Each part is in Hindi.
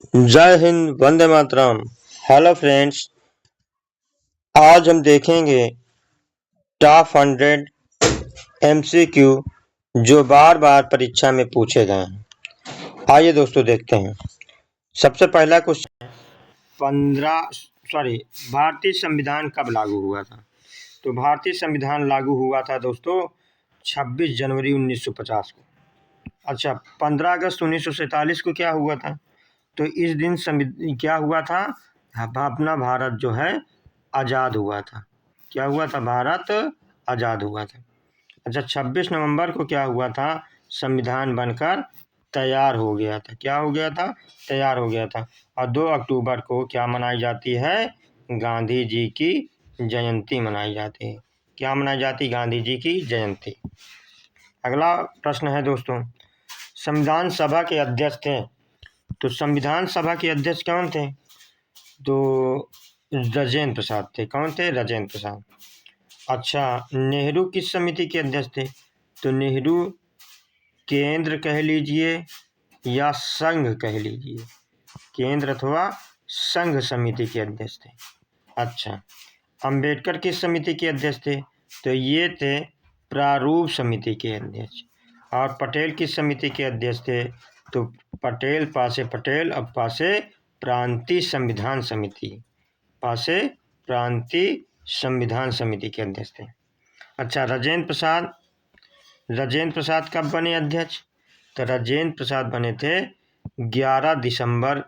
जय हिंद, वंदे मातरम। हेलो फ्रेंड्स, आज हम देखेंगे टॉप 100 एमसीक्यू जो बार बार परीक्षा में पूछे गए हैं। आइए दोस्तों देखते हैं। सबसे पहला क्वेश्चन, 15 सॉरी भारतीय संविधान कब लागू हुआ था? तो भारतीय संविधान लागू हुआ था दोस्तों 26 जनवरी 1950 को। अच्छा, 15 अगस्त 1947 को क्या हुआ था? तो इस दिन क्या हुआ था? अपना भारत जो है आज़ाद हुआ था। क्या हुआ था? भारत आज़ाद हुआ था। अच्छा, 26 नवंबर को क्या हुआ था? संविधान बनकर तैयार हो गया था। क्या हो गया था? तैयार हो गया था। और 2 अक्टूबर को क्या मनाई जाती है? गांधी जी की जयंती मनाई जाती है। क्या मनाई जाती? गांधी जी की जयंती। अगला प्रश्न है दोस्तों, संविधान सभा के अध्यक्ष थे। तो संविधान सभा के अध्यक्ष कौन थे? तो राजेंद्र प्रसाद थे। कौन थे? राजेंद्र प्रसाद। अच्छा, नेहरू किस समिति के अध्यक्ष थे? तो नेहरू केंद्र कह लीजिए या संघ कह लीजिए, केंद्र अथवा संघ समिति के अध्यक्ष थे। अच्छा, अंबेडकर किस समिति के अध्यक्ष थे? तो ये थे प्रारूप समिति के अध्यक्ष। और पटेल किस समिति के अध्यक्ष थे? तो पटेल और पासे प्रांतीय संविधान समिति, पासे प्रांतीय संविधान समिति के अध्यक्ष थे। अच्छा, राजेंद्र प्रसाद कब बने अध्यक्ष? तो राजेंद्र प्रसाद बने थे 11 दिसंबर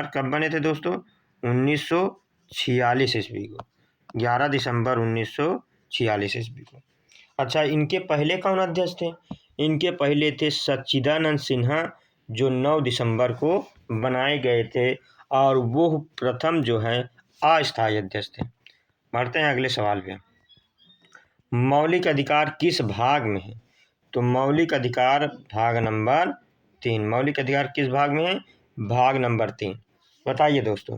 कब बने थे दोस्तों? 1946 ईस्वी को। 11 दिसंबर 1946 ईस्वी को। अच्छा, इनके पहले कौन अध्यक्ष थे? इनके पहले थे सच्चिदानंद सिन्हा, जो 9 दिसंबर को बनाए गए थे और वो प्रथम जो है अस्थायी अध्यक्ष थे। बढ़ते हैं अगले सवाल पे। मौलिक अधिकार किस भाग में है? तो मौलिक अधिकार भाग नंबर 3। मौलिक अधिकार किस भाग में है? भाग नंबर 3। बताइए दोस्तों,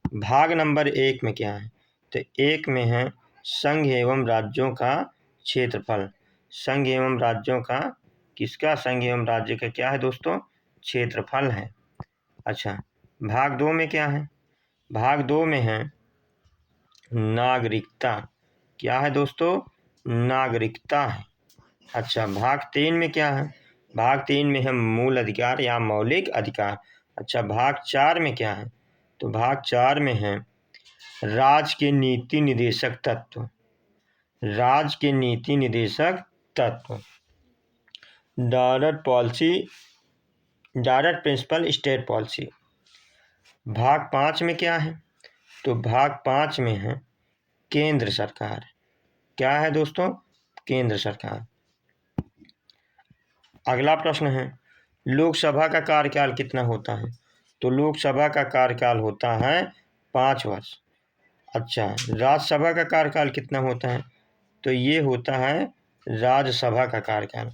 भाग नंबर 1 में क्या है? तो 1 में है संघ एवं राज्यों का क्षेत्रफल। संघ एवं राज्यों का, किसका? संघ एवं राज्य का क्या है दोस्तों? क्षेत्रफल है। अच्छा, भाग 2 में क्या है? भाग 2 में है नागरिकता। क्या है दोस्तों? नागरिकता है। अच्छा, भाग 3 में क्या है? भाग 3 में है मूल अधिकार या मौलिक अधिकार। अच्छा, भाग 4 में क्या है? तो भाग 4 में है राज्य के नीति निदेशक तत्व। राज्य के नीति निदेशक तत्व, direct policy, direct principle state policy. भाग 5 में क्या है? तो भाग 5 में है केंद्र सरकार। क्या है दोस्तों? केंद्र सरकार। अगला प्रश्न है, लोकसभा का कार्यकाल कितना होता है? तो लोकसभा का कार्यकाल होता है 5 वर्ष। अच्छा, राज्यसभा का कार्यकाल कितना होता है? तो ये होता है राज्यसभा का कार्यकाल।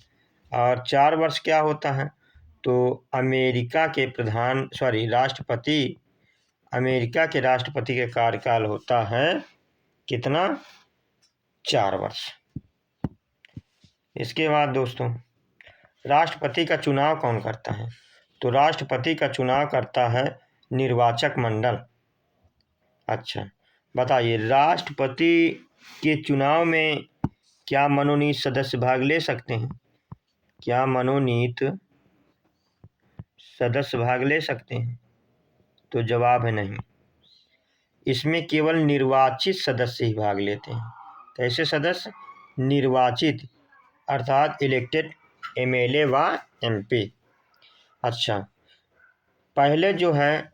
और 4 वर्ष क्या होता है? तो अमेरिका के राष्ट्रपति का कार्यकाल होता है कितना? 4 वर्ष। इसके बाद दोस्तों, राष्ट्रपति का चुनाव कौन करता है? तो राष्ट्रपति का चुनाव करता है निर्वाचक मंडल। अच्छा, बताइए, राष्ट्रपति के चुनाव में क्या मनोनीत सदस्य भाग ले सकते हैं? क्या मनोनीत सदस्य भाग ले सकते हैं? तो जवाब है नहीं। इसमें केवल निर्वाचित सदस्य ही भाग लेते हैं। कैसे सदस्य? निर्वाचित, अर्थात इलेक्टेड एमएलए व एमपी। अच्छा, पहले जो है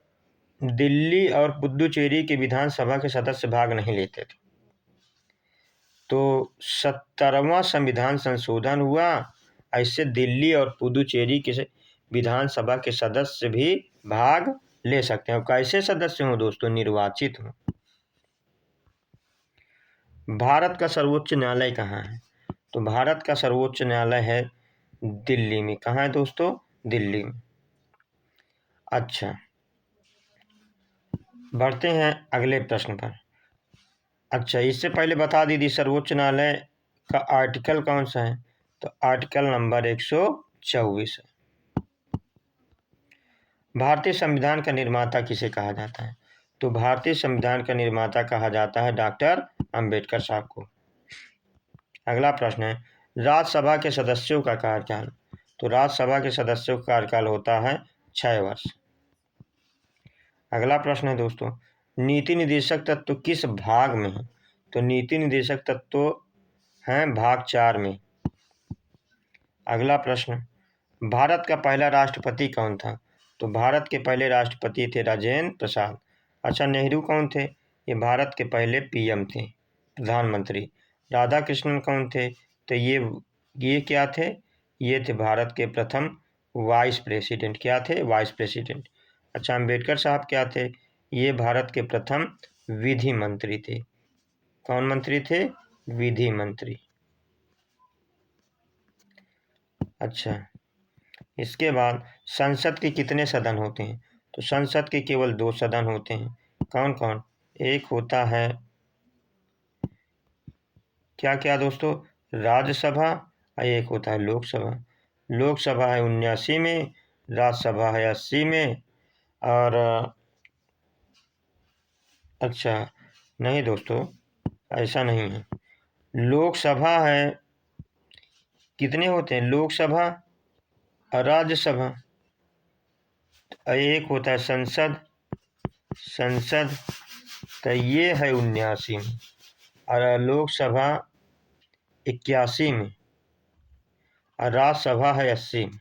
दिल्ली और पुदुचेरी के विधानसभा के सदस्य भाग नहीं लेते थे। तो 70वां संविधान संशोधन हुआ, ऐसे दिल्ली और पुदुचेरी के विधानसभा के सदस्य भी भाग ले सकते हैं। कैसे सदस्य हों दोस्तों? निर्वाचित हों। भारत का सर्वोच्च न्यायालय कहाँ है? तो भारत का सर्वोच्च न्यायालय है दिल्ली में। कहाँ है दोस्तों? दिल्ली में। अच्छा, बढ़ते हैं अगले प्रश्न पर। अच्छा, इससे पहले बता दीजिए सर्वोच्च न्यायालय का आर्टिकल कौन सा है? तो आर्टिकल नंबर 124 है। भारतीय संविधान का निर्माता किसे कहा जाता है? तो भारतीय संविधान का निर्माता कहा जाता है डॉक्टर अंबेडकर साहब को। अगला प्रश्न है, राज्यसभा के सदस्यों का कार्यकाल। तो राज्यसभा के सदस्यों का कार्यकाल होता है 6 वर्ष। अगला प्रश्न है दोस्तों, नीति निर्देशक तत्व किस भाग में है? तो नीति निर्देशक तत्व हैं भाग 4 में। अगला प्रश्न, भारत का पहला राष्ट्रपति कौन था? तो भारत के पहले राष्ट्रपति थे राजेंद्र प्रसाद। अच्छा, नेहरू कौन थे? ये भारत के पहले पीएम थे, प्रधानमंत्री। राधा कृष्णन कौन थे? तो ये क्या थे? ये थे भारत के प्रथम वाइस प्रेसिडेंट। क्या थे? Vice president. अच्छा, अंबेडकर साहब क्या थे? ये भारत के प्रथम विधि मंत्री थे। कौन मंत्री थे? विधि मंत्री। अच्छा, इसके बाद संसद के कितने सदन होते हैं? तो संसद के केवल 2 सदन होते हैं। कौन कौन? एक होता है क्या क्या दोस्तों? राज्यसभा और एक होता है लोकसभा। लोकसभा है 79 में, राज्यसभा है 80 में। और अच्छा नहीं दोस्तों, ऐसा नहीं है। लोकसभा है, कितने होते हैं? लोकसभा और राज्यसभा। एक होता है संसद। तो ये है 79 में, और लोकसभा 81 में, और राज्यसभा है 80 में,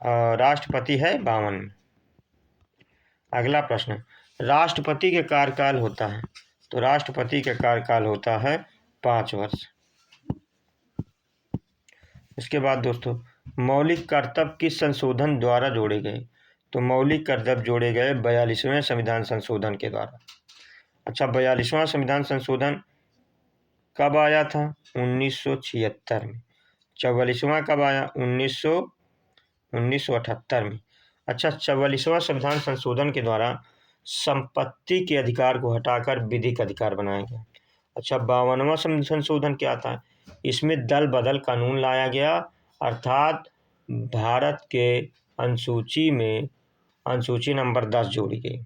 और राष्ट्रपति है 52 में। अगला प्रश्न, राष्ट्रपति के कार्यकाल होता है। तो राष्ट्रपति का कार्यकाल होता है 5 वर्ष। इसके बाद दोस्तों, मौलिक कर्तव्य किस संशोधन द्वारा जोड़े गए? तो मौलिक कर्तव्य जोड़े गए 42वें संविधान संशोधन के द्वारा। अच्छा, 42वां संविधान संशोधन कब आया था? 1976 में। 44वां कब आया? 1978 में। अच्छा, 44वां संविधान संशोधन के द्वारा संपत्ति के अधिकार को हटाकर विधिक अधिकार बनाया गया। अच्छा, 52वां संशोधन क्या था? इसमें दल बदल कानून लाया गया, अर्थात भारत के अनुसूची में अनुसूची नंबर 10 जोड़ी गई।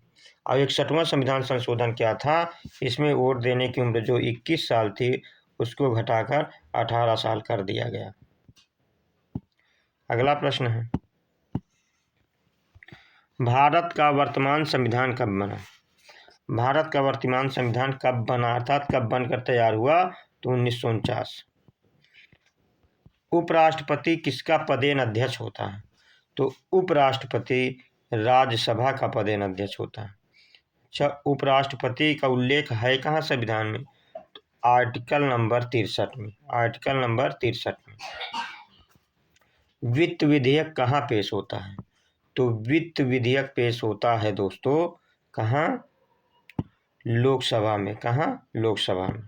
और 61वां संविधान संशोधन क्या था? इसमें वोट देने की उम्र जो 21 साल थी उसको घटाकर 18 साल कर दिया गया। अगला प्रश्न है, भारत का वर्तमान संविधान कब बना? भारत का वर्तमान संविधान कब बना, अर्थात कब बनकर तैयार हुआ? तो 1949। उपराष्ट्रपति किसका पदेन अध्यक्ष होता है? तो उपराष्ट्रपति राज्यसभा का पदेन अध्यक्ष होता है। अच्छा, उपराष्ट्रपति का उल्लेख है कहाँ संविधान में? तो आर्टिकल नंबर 63 में। आर्टिकल नंबर 63 में। वित्त विधेयक कहाँ पेश होता है? तो वित्त विधेयक पेश होता है दोस्तों कहाँ? लोकसभा में। कहाँ? लोकसभा में।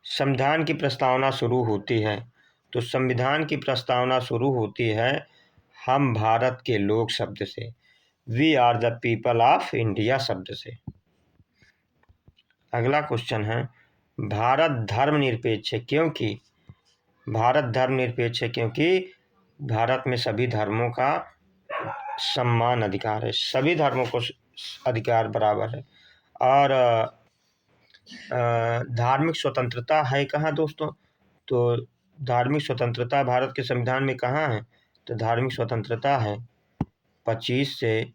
संविधान की प्रस्तावना शुरू होती है। तो संविधान की प्रस्तावना शुरू होती है हम भारत के लोग शब्द से, we are the people of India शब्द से। अगला क्वेश्चन है, भारत धर्मनिरपेक्ष है क्योंकि? भारत धर्मनिरपेक्ष है क्योंकि भारत में सभी धर्मों का सम्मान अधिकार है, सभी धर्मों को अधिकार बराबर है। और धार्मिक स्वतंत्रता है कहाँ दोस्तों? तो धार्मिक स्वतंत्रता भारत के संविधान में कहाँ है? तो धार्मिक स्वतंत्रता है 25 से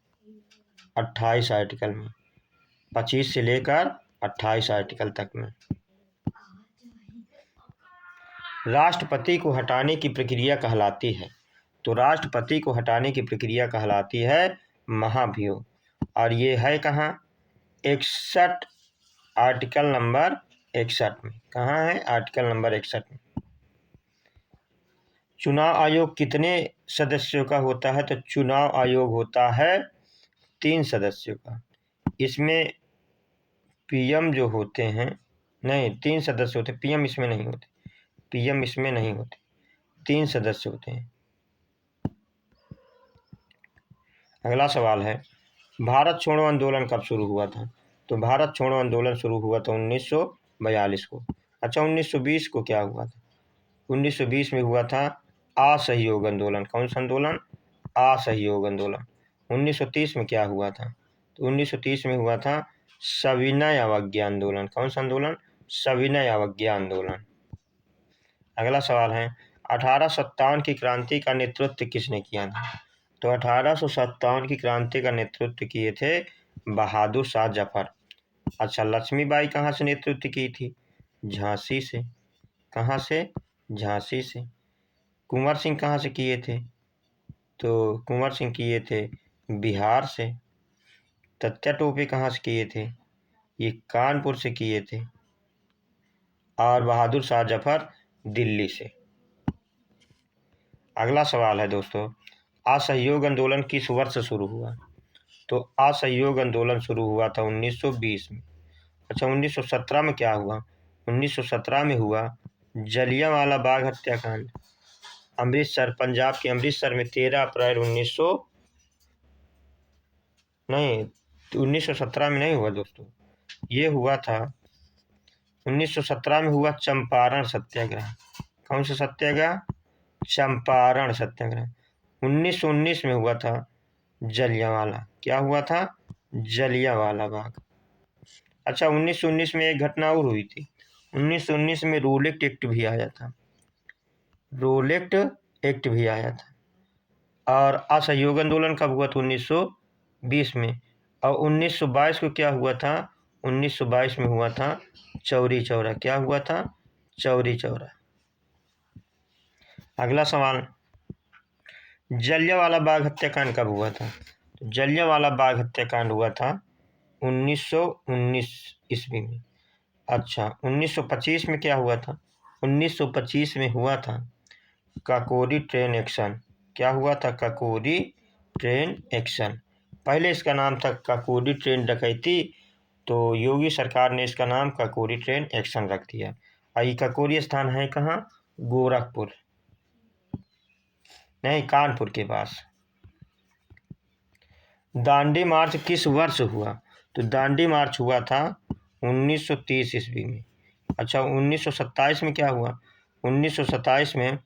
28 आर्टिकल में, 25 से लेकर 28 आर्टिकल तक में। राष्ट्रपति को हटाने की प्रक्रिया कहलाती है। तो राष्ट्रपति को हटाने की प्रक्रिया कहलाती है महाभियोग, और ये है कहाँ? 61 आर्टिकल नंबर 61 में। कहाँ है? आर्टिकल नंबर 61 में। चुनाव आयोग कितने सदस्यों का होता है? तो चुनाव आयोग होता है 3 सदस्यों का। इसमें पीएम जो होते हैं, नहीं 3 सदस्य होते, पीएम इसमें नहीं होते, पीएम इसमें नहीं होते, 3 सदस्य होते हैं। अगला सवाल है, भारत छोड़ो आंदोलन कब शुरू हुआ था? तो भारत छोड़ो आंदोलन शुरू हुआ था 1942 को। अच्छा, 1920 को क्या हुआ था? 1920 में हुआ था असहयोग आंदोलन। कौन सा आंदोलन? असहयोग आंदोलन। 1930 में क्या हुआ था? तो 1930 में हुआ था सविनय अवज्ञा आंदोलन। कौन सा आंदोलन? सविनय अवज्ञा आंदोलन। अगला सवाल है 1857 की क्रांति का नेतृत्व किसने किया था? तो 1857 की क्रांति का नेतृत्व किए थे बहादुर शाह जफर। अच्छा, लक्ष्मीबाई कहाँ से नेतृत्व की थी? झांसी से। कहाँ से? झांसी से। कुंवर सिंह कहाँ से किए थे? तो कुंवर सिंह किए थे बिहार से। तत्या टोपे कहाँ से किए थे? ये कानपुर से किए थे। और बहादुर शाह जफर दिल्ली से। अगला सवाल है दोस्तों, असहयोग आंदोलन किस वर्ष शुरू हुआ? तो असहयोग आंदोलन शुरू हुआ था 1920 में। अच्छा, 1917 में क्या हुआ? 1917 में हुआ जलियांवाला बाग हत्याकांड। अमृतसर, पंजाब के अमृतसर में 13 अप्रैल 1917 में नहीं हुआ दोस्तों, ये हुआ था 1917 में हुआ चंपारण सत्याग्रह। कौन सा सत्याग्रह? चंपारण सत्याग्रह। 1919 में हुआ था जलियांवाला। क्या हुआ था? जलियांवाला बाग। अच्छा, 1919 में एक घटना और हुई थी। 1919 में रोलेक्ट एक्ट भी आया था। रोलेक्ट एक्ट भी आया था। और असहयोग आंदोलन कब हुआ था? 1920 में। और 1922 को क्या हुआ था? 1922 में हुआ था चौरी चौरा। क्या हुआ था? चौरी चौरा। अगला सवाल, जलियांवाला बाग हत्याकांड कब हुआ था? तो जलियांवाला बाग हत्याकांड हुआ था 1919 ईस्वी में। अच्छा, 1925 में क्या हुआ था? 1925 में हुआ था काकोरी ट्रेन एक्शन। क्या हुआ था? Kakori train action. पहले इसका नाम था काकोरी ट्रेन डकैती, तो योगी सरकार ने इसका नाम काकोरी ट्रेन एक्शन रख दिया। और ये काकोरी स्थान है कहाँ? गोरखपुर, नहीं, कानपुर के पास। दांडी मार्च किस वर्ष हुआ? तो दांडी मार्च हुआ था 1930 ईस्वी में। अच्छा, 1927 में क्या हुआ? 1927 में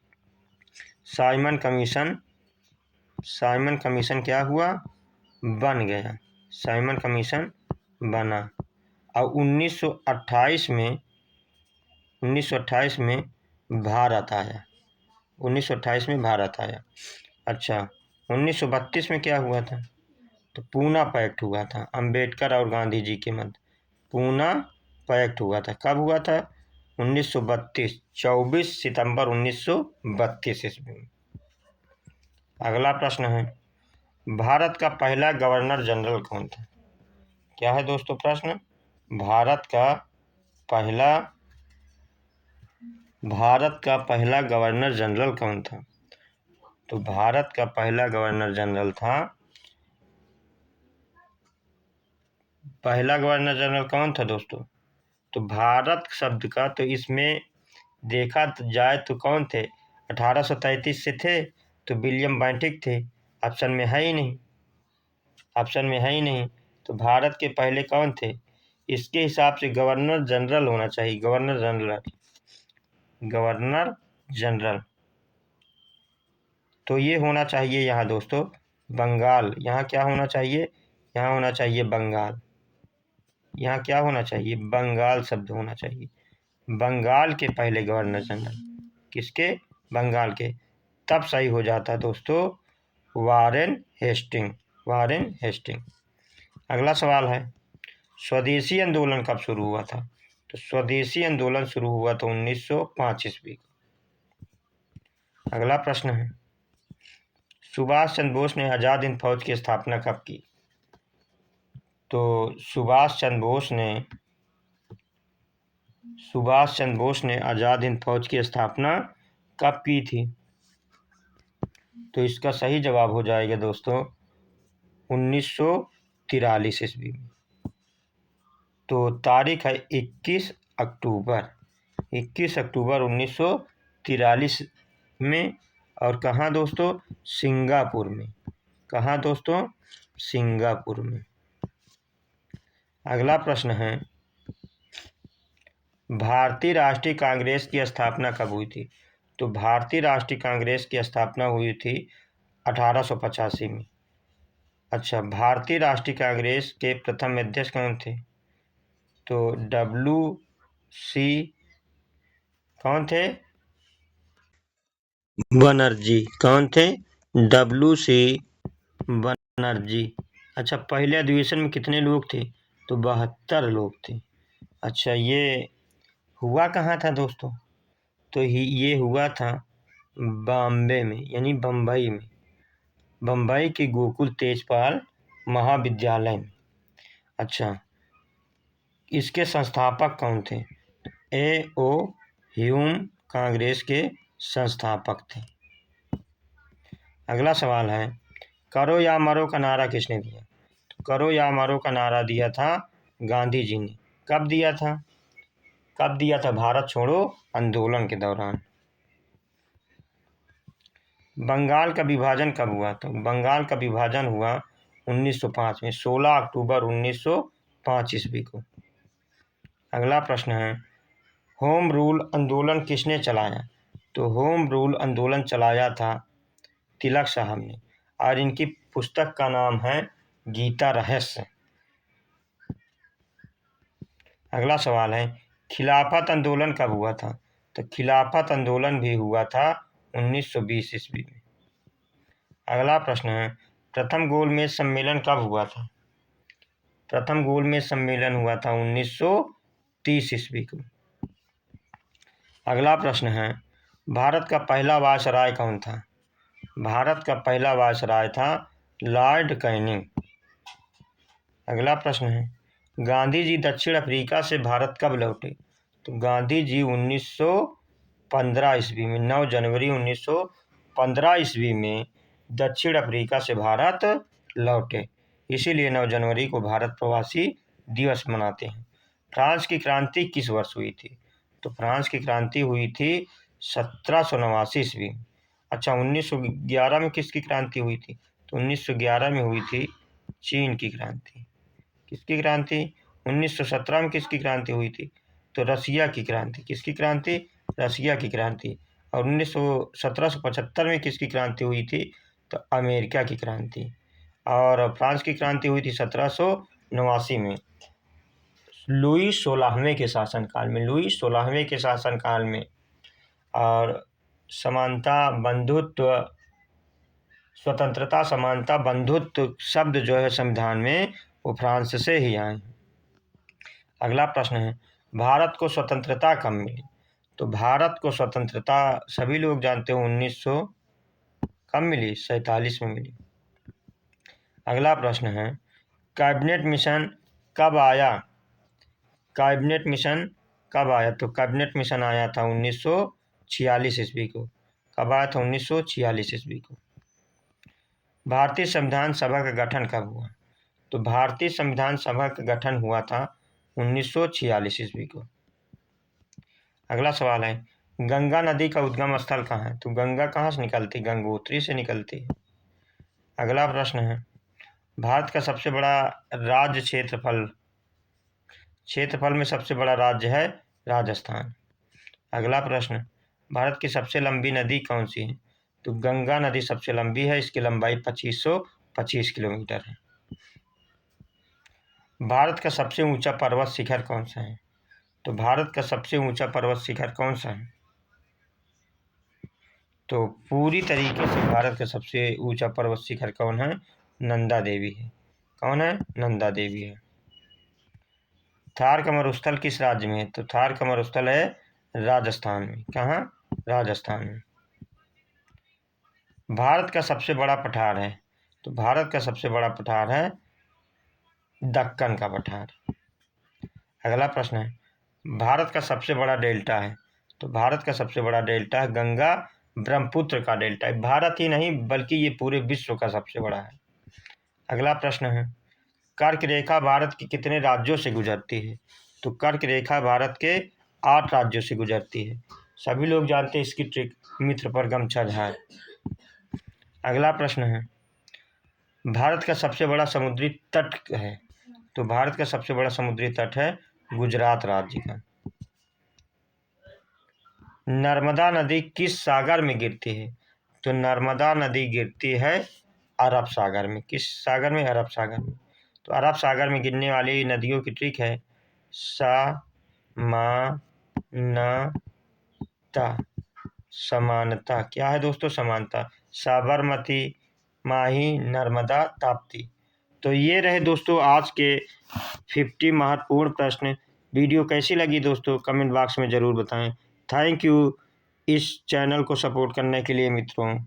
साइमन कमीशन क्या हुआ? बन गया। साइमन कमीशन बना। और 1928 में भारत आया। 1928 में भारत आया। अच्छा, 1932 में क्या हुआ था? तो पूना पैक्ट हुआ था अंबेडकर और गांधी जी के मध्य। पूना पैक्ट हुआ था। कब हुआ था? 1932, 24 सितंबर 1932 ईस्वी में। अगला प्रश्न है, भारत का पहला गवर्नर जनरल कौन था? क्या है दोस्तों प्रश्न? भारत का पहला गवर्नर जनरल कौन था? तो भारत का पहला गवर्नर जनरल कौन था दोस्तों? तो भारत शब्द का तो इसमें देखा जाए तो कौन थे? 1833 से थे तो विलियम बेंटिक थे। ऑप्शन में है ही नहीं। तो भारत के पहले कौन थे? इसके हिसाब से गवर्नर जनरल होना चाहिए। गवर्नर जनरल तो ये होना चाहिए यहाँ दोस्तों बंगाल। यहाँ क्या होना चाहिए? यहाँ होना चाहिए बंगाल। यहाँ क्या होना चाहिए? बंगाल शब्द होना चाहिए। बंगाल के पहले गवर्नर जनरल। किसके? बंगाल के। तब सही हो जाता दोस्तों वारेन हेस्टिंग। अगला सवाल है, स्वदेशी आंदोलन कब शुरू हुआ था? तो स्वदेशी आंदोलन शुरू हुआ था 1905 ईस्वी को। अगला प्रश्न है, सुभाष चंद्र बोस ने आजाद हिंद फौज की स्थापना कब की? तो सुभाष चंद्र बोस ने आजाद हिंद फौज की स्थापना कब की थी? तो इसका सही जवाब हो जाएगा दोस्तों 1943 ईस्वी में। तो तारीख है 21 अक्टूबर 1943 में। और कहाँ दोस्तों? सिंगापुर में। कहाँ दोस्तों? सिंगापुर में। अगला प्रश्न है, भारतीय राष्ट्रीय कांग्रेस की स्थापना कब हुई थी? तो भारतीय राष्ट्रीय कांग्रेस की स्थापना हुई थी 1885 में। अच्छा, भारतीय राष्ट्रीय कांग्रेस के प्रथम अध्यक्ष कौन थे? तो WC कौन थे? बनर्जी। कौन थे? WC बनर्जी। अच्छा, पहले अधिवेशन में कितने लोग थे? तो 72 लोग थे। अच्छा, ये हुआ कहाँ था दोस्तों? तो ये हुआ था बॉम्बे में, यानी बम्बई में, बम्बई के गोकुल तेजपाल महाविद्यालय में। अच्छा, इसके संस्थापक कौन थे? A.O. ह्यूम कांग्रेस के संस्थापक थे। अगला सवाल है, करो या मरो का नारा किसने दिया? तो करो या मरो का नारा दिया था गांधी जी ने। कब दिया था? कब दिया था? भारत छोड़ो आंदोलन के दौरान। बंगाल का विभाजन कब हुआ? तो बंगाल का विभाजन हुआ 1905 में, 16 अक्टूबर 1905 ईस्वी को। अगला प्रश्न है, होम रूल आंदोलन किसने चलाया? तो होम रूल आंदोलन चलाया था तिलक साहब ने, और इनकी पुस्तक का नाम है गीता रहस्य। अगला सवाल है, खिलाफत आंदोलन कब हुआ था? तो खिलाफत आंदोलन भी हुआ था 1920 ईस्वी में। अगला प्रश्न है, प्रथम गोलमेज सम्मेलन कब हुआ था? प्रथम गोलमेज सम्मेलन हुआ था 1930 ईस्वी को। अगला प्रश्न है, भारत का पहला वायसराय कौन था? भारत का पहला वायसराय था लॉर्ड कैनिंग। अगला प्रश्न है, गांधी जी दक्षिण अफ्रीका से भारत कब लौटे? तो गांधी जी 1915 ईस्वी में, 9 जनवरी 1915 ईस्वी में दक्षिण अफ्रीका से भारत लौटे। इसीलिए 9 जनवरी को भारत प्रवासी दिवस मनाते हैं। फ्रांस की क्रांति किस वर्ष हुई थी? तो फ्रांस की क्रांति हुई थी 1789 ईस्वी में। अच्छा, 1911 में किसकी क्रांति हुई थी? तो 1911 में हुई थी चीन की क्रांति। किसकी क्रांति? 1917 में किसकी क्रांति हुई थी? तो रसिया की क्रांति। किसकी क्रांति? रसिया की क्रांति। और 1775 में किसकी क्रांति हुई थी? तो अमेरिका की क्रांति। और फ्रांस की क्रांति हुई थी 1789 में, लुई 16वें के शासनकाल में, लुई 16वें के शासनकाल में। और समानता, बंधुत्व, स्वतंत्रता, समानता, बंधुत्व शब्द जो है संविधान में, वो फ्रांस से ही आए। अगला प्रश्न है, भारत को स्वतंत्रता कब मिली? तो भारत को स्वतंत्रता सभी लोग जानते हो 1900 कब मिली? 47 में मिली। अगला प्रश्न है, कैबिनेट मिशन कब आया? कैबिनेट मिशन कब आया? तो कैबिनेट मिशन आया था 1946 ईस्वी को। कब आया था? 1946 ईस्वी को। भारतीय संविधान सभा का गठन कब हुआ? तो भारतीय संविधान सभा का गठन हुआ था 1946 ईस्वी को। अगला सवाल है, गंगा नदी का उद्गम स्थल कहाँ है? तो गंगा कहाँ से निकलती? गंगोत्री से निकलती है। अगला प्रश्न है, भारत का सबसे बड़ा राज्य क्षेत्रफल में सबसे बड़ा राज्य है राजस्थान। अगला प्रश्न, भारत की सबसे लंबी नदी कौन सी है? तो गंगा नदी सबसे लंबी है, इसकी लंबाई 2525 किलोमीटर है। भारत का सबसे ऊंचा पर्वत शिखर कौन सा है? तो भारत का सबसे ऊंचा पर्वत शिखर कौन सा है? तो पूरी तरीके से भारत का सबसे ऊंचा पर्वत शिखर कौन है? नंदा देवी है। कौन है? नंदा देवी है। थार का मरुस्थल किस राज्य में है? तो थार का मरुस्थल है राजस्थान में। कहाँ? राजस्थान में। भारत का सबसे बड़ा पठार है? तो भारत का सबसे बड़ा पठार है दक्कन का पठार। अगला प्रश्न है, भारत का सबसे बड़ा डेल्टा है? तो भारत का सबसे बड़ा डेल्टा है गंगा ब्रह्मपुत्र का डेल्टा है। भारत ही नहीं बल्कि ये पूरे विश्व का सबसे बड़ा है। अगला प्रश्न है, कर्क रेखा भारत के कितने राज्यों से गुजरती है? तो कर्क रेखा भारत के 8 राज्यों से गुजरती है। सभी लोग जानते हैं इसकी ट्रिक, मित्र पर गमछा झाड़। अगला प्रश्न है, भारत का सबसे बड़ा समुद्री तट है? तो भारत का सबसे बड़ा समुद्री तट है गुजरात राज्य का। नर्मदा नदी किस सागर में गिरती है? तो नर्मदा नदी गिरती है अरब सागर में। किस सागर में? अरब सागर में। तो अरब सागर में गिरने वाली नदियों की ट्रिक है समानता। समानता क्या है दोस्तों? समानता। साबरमती, माही, नर्मदा, ताप्ती। तो ये रहे दोस्तों आज के 50 महत्वपूर्ण प्रश्न। वीडियो कैसी लगी दोस्तों कमेंट बॉक्स में ज़रूर बताएं। थैंक यू इस चैनल को सपोर्ट करने के लिए मित्रों।